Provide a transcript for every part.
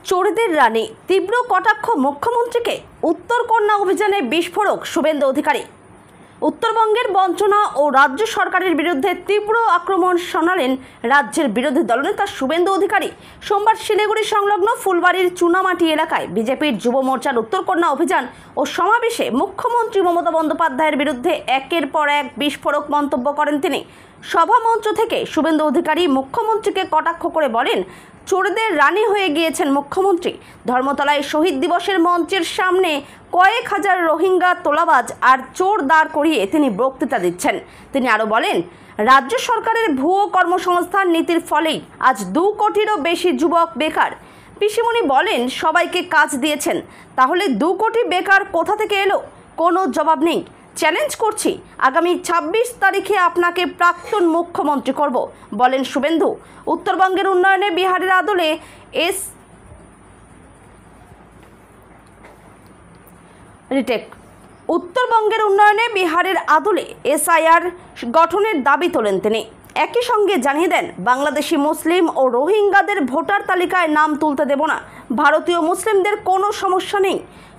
চোরদের রানী তীব্র কটাক্ষ মুখ্যমন্ত্রীকে। উত্তরকন্যা অভিযানে বিস্ফোরক শুভেন্দু অধিকারী। উত্তরবঙ্গের বঞ্চনা ও রাজ্য সরকারের বিরুদ্ধে তীব্র আক্রমণ শোনালেন রাজ্যের বিরোধী দলনেতা শুভেন্দু অধিকারী। সোমবার শিলিগুড়ি সংলগ্ন ফুলবাড়ির চুনামাটি এলাকায় বিজেপির যুব মোর্চার উত্তরকন্যা অভিযান ও সমাবেশে মুখ্যমন্ত্রী মমতা বন্দ্যোপাধ্যায়ের বিরুদ্ধে একের পর এক বিস্ফোরক মন্তব্য করেন তিনি। সভামঞ্চ থেকে শুভেন্দু অধিকারী মুখ্যমন্ত্রীকে কটাক্ষ করে বলেন, চোরদের রানী হয়ে গিয়েছেন মুখ্যমন্ত্রী। ধর্মতলায় শহীদ দিবসের মঞ্চের সামনে কয়েক হাজার রোহিঙ্গা তোলাবাজ আর চোর দাঁড় করিয়ে তিনি বক্তৃতা দিচ্ছেন। তিনি আরও বলেন, রাজ্য সরকারের ভুয়ো কর্মসংস্থান নীতির ফলেই আজ 2 কোটিরও বেশি যুবক বেকার। পিসিমণি বলেন, সবাইকে কাজ দিয়েছেন, তাহলে 2 কোটি বেকার কোথা থেকে এলো? কোনো জবাব নেই। চ্যালেঞ্জ করছি, আগামী 26 তারিখে আপনাকে প্রাক্তন মুখ্যমন্ত্রী করব, বলেন শুভেন্দু। উত্তরবঙ্গের উন্নয়নে বিহারের আদলে উত্তরবঙ্গের উন্নয়নে বিহারের আদলে SIR গঠনের দাবি তোলেন তিনি। একই সঙ্গে জানিয়ে দেন, বাংলাদেশি মুসলিম ও রোহিঙ্গাদের ভোটার তালিকায় নাম তুলতে দেব না। ভারতীয় মুসলিমদের কোনো সমস্যা নেই।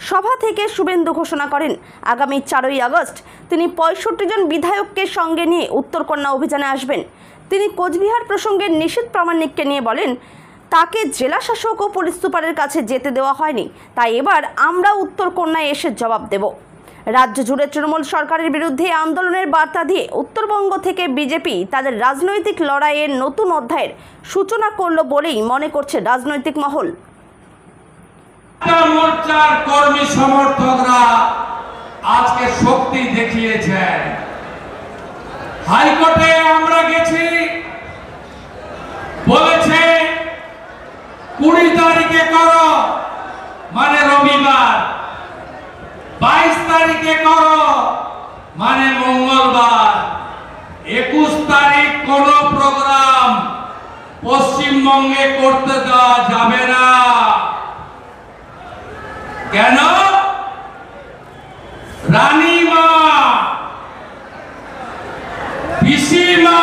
সভা থেকে শুভেন্দু ঘোষণা করেন, আগামী 4ই আগস্ট তিনি 65 জন বিধায়ককে সঙ্গে নিয়ে উত্তরকন্যা অভিযানে আসবেন। তিনি কোচবিহার প্রসঙ্গে নিশীথ প্রামাণিককে নিয়ে বলেন, তাকে জেলা শাসক ও পুলিশ সুপারের কাছে যেতে দেওয়া হয়নি, তাই এবার আমরা উত্তরকন্যায় এসে জবাব দেব। রাজ্য জুড়ে তৃণমূল সরকারের বিরুদ্ধে আন্দোলনের বার্তা দিয়ে উত্তরবঙ্গ থেকে বিজেপি তাদের রাজনৈতিক লড়াইয়ের নতুন অধ্যায়ের সূচনা করল বলেই মনে করছে রাজনৈতিক মহল। মোর্চার কর্মী সমর্থকরা আজকে শক্তি দেখিয়েছেন। হাইকোর্টে আমরা গেছি, বলেছে 20 তারিখে করো, মানে রবিবার, 22 তারিখে করো, মানে মঙ্গলবার, 21 তারিখ কোন প্রোগ্রাম পশ্চিমবঙ্গে করতে দেওয়া যাবে না। কেন? রানীমা, পিসিমা,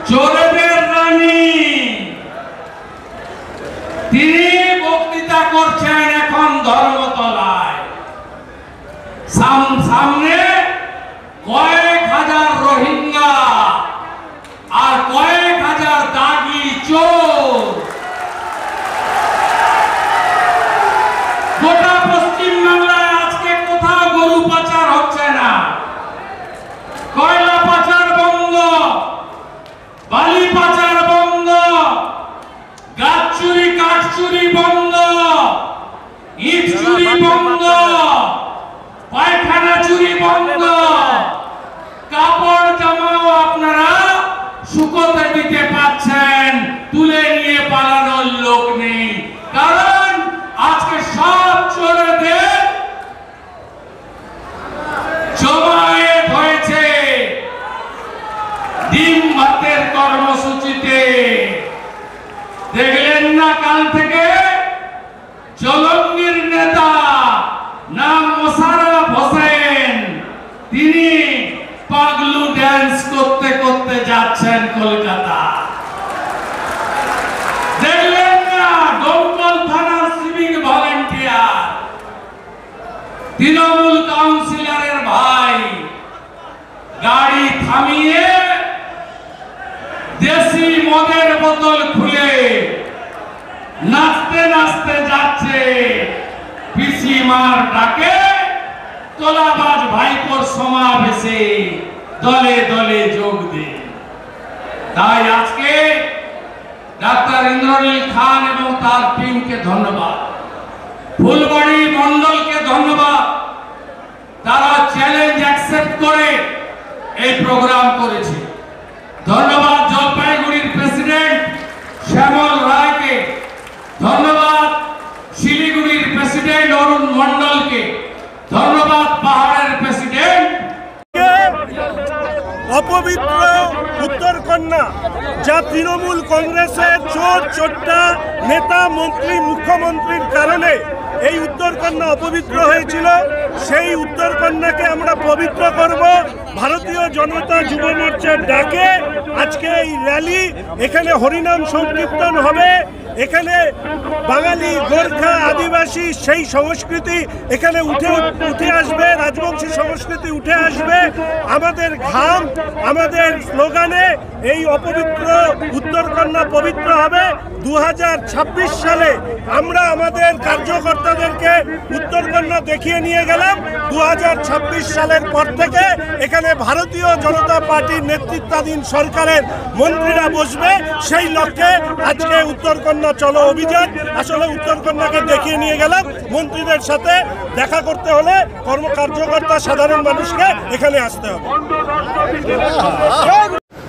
চোরদের রানী, তিনি বক্তৃতা করছেন এখন ধর্মতলায়। সামনে কয়েক হাজার রোহিঙ্গা আর কয়েক হাজার দাগি চোর। গোটা পশ্চিম বাংলায় আজকে কোথাও গরু পাচার হচ্ছে না, কয়লা পাচার বন্ধ, বালি পাচার বন্ধ, গাছ চুরি কাঠ চুরি বন্ধ, ইট চুরি বন্ধ, পায়খানা চুরি বন্ধ, কাপড় জামাও আপনারা শুকোতে দিতে পাচ্ছেন, তুলে নিয়ে পালানোর লোক নেই। কারণ আজকে সব চোরদের জমায়েত হয়েছে ডিম ভাতের কর্মসূচিতে। দেখলেন না কাল থেকে জলঙ্গির নেতা নাম মোশাররফ হোসেন, তিনি পাগলু ড্যান্স করতে করতে যাচ্ছেন কলকাতা। দেখলেন না ডোমকল থানার সিভিক ভলেন্টিয়ার, তৃণমূল কাউন্সিলরের ভাই গাড়ি থামিয়ে দেশি মদের বোতল খুলে নাচতে নাচতে যাচ্ছে পিসিমার ডাকে তোলাবাজ ভাইপোর সমাবেশে দলে দলে যোগ দেন। তাই আজকে ডাক্তার ইন্দ্রনীল খান এবং তার টিমকে ধন্যবাদ, ফুলবাড়ি মন্ডলকে ধন্যবাদ, তারা চ্যালেঞ্জ অ্যাকসেপ্ট করে এই প্রোগ্রাম করেছে। ধন্যবাদ জলপাইগুড়ির প্রেসিডেন্ট শ্যামল রায়কে, ধন্যবাদ শিলিগুড়ির প্রেসিডেন্ট অরুণ মন্ডলকে, ধন্যবাদ পাহাড়ের প্রেসিডেন্ট। অপবিত্র উত্তরকন্যা, যা তৃণমূল কংগ্রেসের চোর চোট্টা নেতা মন্ত্রী মুখ্যমন্ত্রীর কারণে এই উত্তরকন্যা অপবিত্র হয়েছিল, সেই উত্তরকন্যাকে আমরা পবিত্র করব। ভারতীয় জনতা যুব মোর্চার ডাকে আজকে এই র্যালি, এখানে হরিনাম সংকীর্তন হবে, এখানে বাঙালি গোর্খা আদিবাসী সেই সংস্কৃতি এখানে উঠে আসবে, রাজবংশী সংস্কৃতি উঠে আসবে। আমাদের ঘাম, আমাদের স্লোগানে এই অপবিত্র উত্তরকন্যা পবিত্র হবে। 2026 সালে আমরা আমাদের কার্যকর্তাদেরকে উত্তরকন্যা দেখিয়ে নিয়ে গেলাম। 2026 সালের পর থেকে এখানে ভারতীয় জনতা পার্টির নেতৃত্বাধীন সরকারের মন্ত্রীরা বসবে। সেই লক্ষ্যে আজকে উত্তরকন্যা চলো অভিযান। আসলে উত্তরকন্যাকে দেখিয়ে নিয়ে গেলাম। মন্ত্রীদের সাথে দেখা করতে হলে কার্যকর্তা সাধারণ মানুষকে এখানে আসতে হবে।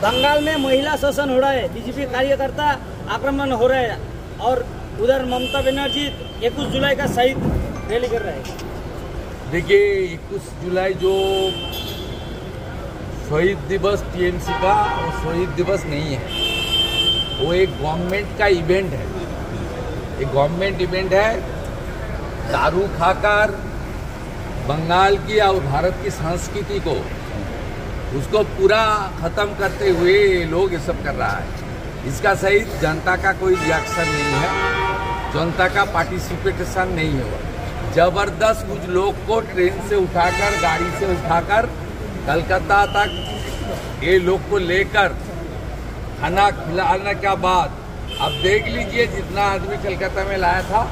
बंगाल में महिला शोषण हो रहा है, बीजेपी कार्यकर्ता आक्रमण हो रहे हैं और उधर ममता बनर्जी 21 जुलाई का शहीद रैली कर रहे हैं। देखिए 21 जुलाई जो शहीद दिवस टीएमसी का और शहीद दिवस नहीं है, वो एक गवर्नमेंट का इवेंट है। एक गवर्नमेंट इवेंट है। दारू खाकर बंगाल की और भारत की संस्कृति को उसको पूरा खत्म करते हुए लोग ये सब कर रहा है। इसका सही जनता का कोई रिएक्शन नहीं है, जनता का पार्टिसिपेशन नहीं हुआ। जबरदस्त कुछ लोग को ट्रेन से उठाकर, गाड़ी से उठाकर कलकत्ता तक ये लोग को लेकर खाना खिलाने के बाद अब देख लीजिए जितना आदमी कलकत्ता में लाया था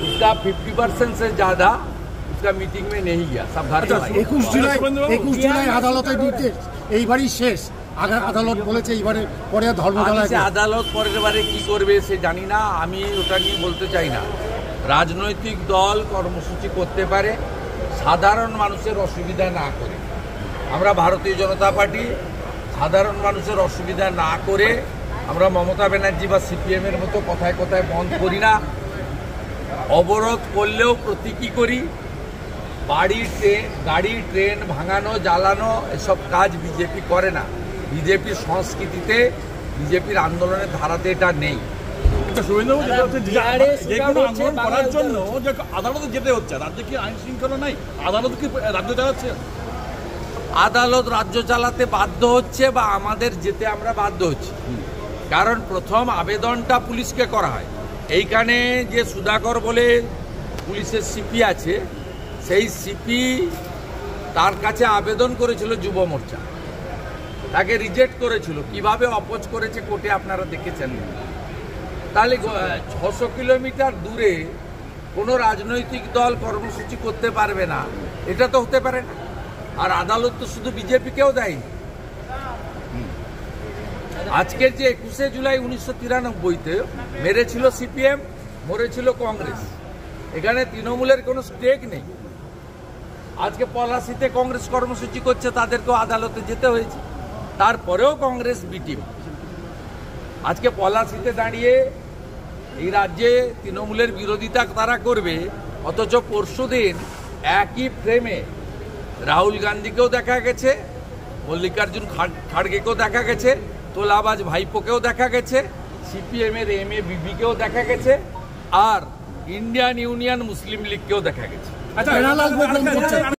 उसका 50% से ज़्यादा उसका मीटिंग में नहीं गया, सब घर चला गया। 21 জুলাই আদালতের নির্দেশ এইবারই শেষ। আদালত বলেছে এইবারে পরে ধর্মতলায় আদালত পরের বারে কি করবে সে জানি না, আমি ওটা নিয়ে বলতে চাই না। রাজনৈতিক দল কর্মসূচি করতে পারে সাধারণ মানুষের অসুবিধা না করে। আমরা ভারতীয় জনতা পার্টি সাধারণ মানুষের অসুবিধা না করে আমরা মমতা ব্যানার্জি বা সিপিএমের মতো কথায় কথায় বন্ধ করি না। অবরোধ করলেও প্রতীকী করি। গাড়ি ট্রেন ভাঙানো, জ্বালানো এসব কাজ বিজেপি করে না। বিজেপির সংস্কৃতিতে, বিজেপির আন্দোলনের ধারাতে এটা নেই। করার জন্য যে আদালতে যেতে হচ্ছে, রাজ্যে কি আইন শৃঙ্খলা নাই? আদালত কি রাজ্য চালাচ্ছে? আদালত রাজ্য চালাতে বাধ্য হচ্ছে বা আমাদের যেতে আমরা বাধ্য হচ্ছি। কারণ প্রথম আবেদনটা পুলিশকে করা হয়। এইখানে যে সুধাকর বলে পুলিশের সিপি আছে, সেই সিপি তার কাছে আবেদন করেছিল যুব মোর্চা, তাকে রিজেক্ট করেছিল। কিভাবে অপোজ করেছে কোর্টে আপনারা দেখেছেন। তাহলে 600 কিলোমিটার দূরে কোনো রাজনৈতিক দল কর্মসূচি করতে পারবে না, এটা তো হতে পারে না। আর আদালত তো শুধু বিজেপিকেও দেয়নি। আজকের যে 21 জুলাই 1993-তে মেরেছিল সিপিএম, মরেছিল কংগ্রেস। এখানে তৃণমূলের কোনো স্টেক নেই। আজকে পলাশিতে কংগ্রেস কর্মসূচি করছে, তাদেরকেও আদালতে যেতে হয়েছে, তারপরেও কংগ্রেস বিটিম। আজকে পলাশিতে দাঁড়িয়ে এই রাজ্যে তৃণমূলের বিরোধিতা তারা করবে, অথচ পরশুদিন একই ফ্রেমে রাহুল গান্ধীকেও দেখা গেছে, মল্লিকার্জুন খাড়গেকেও দেখা গেছে, তোলাবাজ ভাইপোকেও দেখা গেছে, সিপিএমের MA বিবিকেও দেখা গেছে, আর ইন্ডিয়ান ইউনিয়ন মুসলিম লীগকেও দেখা গেছে।